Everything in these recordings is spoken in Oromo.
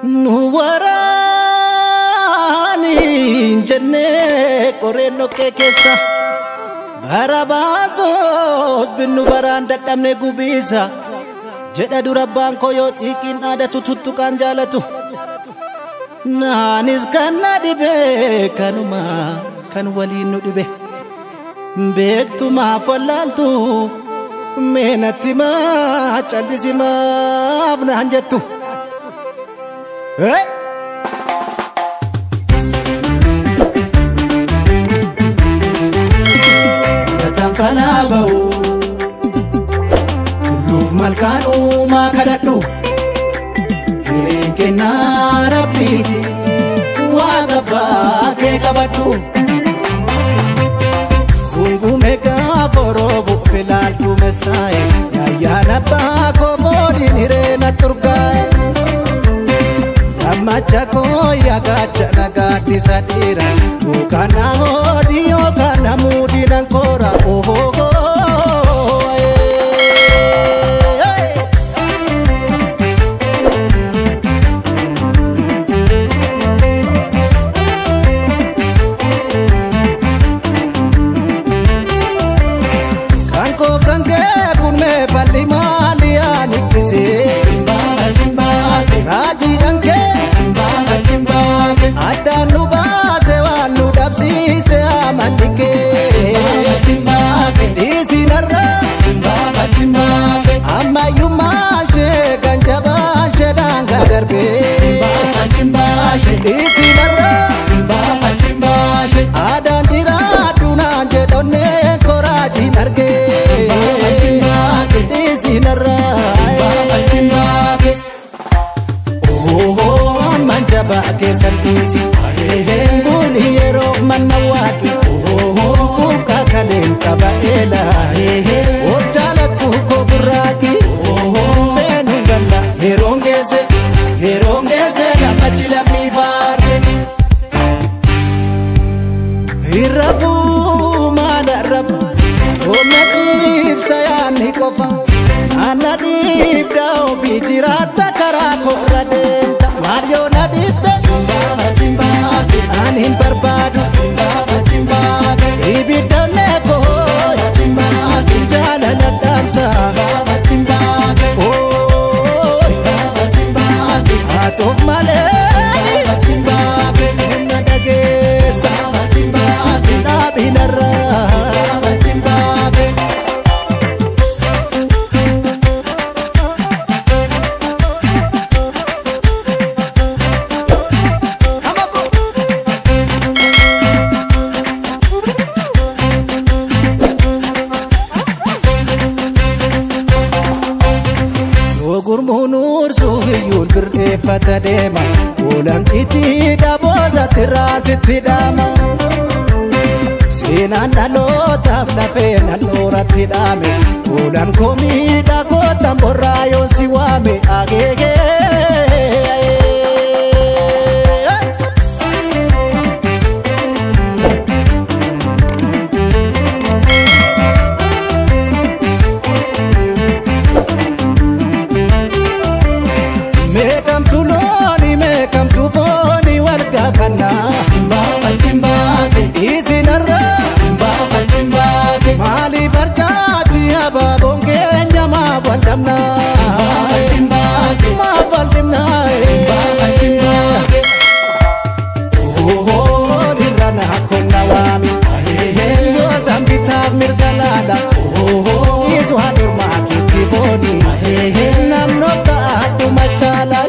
nuwarani jenne koreno kekesa barabazos binu baranda damne gubisa jeda duraban koyo tikin ada tututtukan jalatu nanis kanna dibe kanuma kan walinu dibe bektuma falaltu menatima chaldisima abna hanjatu hey Gatan falabau Tuluf malkanu makadatu Hirin kenna rabbiti Wagabba ke kabatu Gungume ka forobu filaltu mesai Yayana ba ko bodin hirena turgai Amachako yagacha nagati sadira Mukana hodi yokana mudi nankora oh oh oh Kanko kange kunme pali malia nikise Simba jimbake raji danke Ada nubase wanu dabsi se amalike Disi narra Simba jimbake Amma yumashe ganjaba shedanga garbe Simba jimbashe Disi narra Simba jimbashe Ada ndira dunanje donne koraji narge Simba jimbake Disi narra Simba jimbake Manjaba ke sandisi Buni yero manawaki Kuka kalen kabaela Ojala tuko buraki Benu ganda Herongese Gamachila mivarse Hirabu mala rabu Omajib sayani kofa Anadib dao Vijirata karako radenta Mario nadite Simba jimbake Anin barbado Simba jimbake Ibidone ko jimbake Jala ladamsa Simba jimbake Simba jimbake Atof male Simba jimbake Nadage Simba jimbake Nabinara Simba jimbake Fatadema ulam titi daboza tirasitti dama Sinan dalota flafena lorati dame ulam komida kotam borayo siwame agege Simba jimbake Isi narra Simba jimbake Mali farjati ababonge nyama waldamna Simba jimbake Ma waldimna Simba jimbake Oh dirana konna wami Yo zambita mirgalala Oh Isu hadur makiti boni Namnota adu machala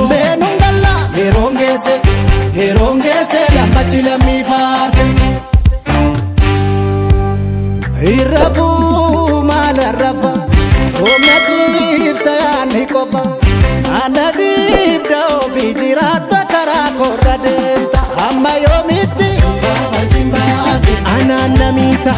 Benungala Herongese Gamachila mivarse Hirabu mala raba Omajib sayani kofa Anadib dao Vijirata karako radenta Amma yomiti Simba jimbake Ananamita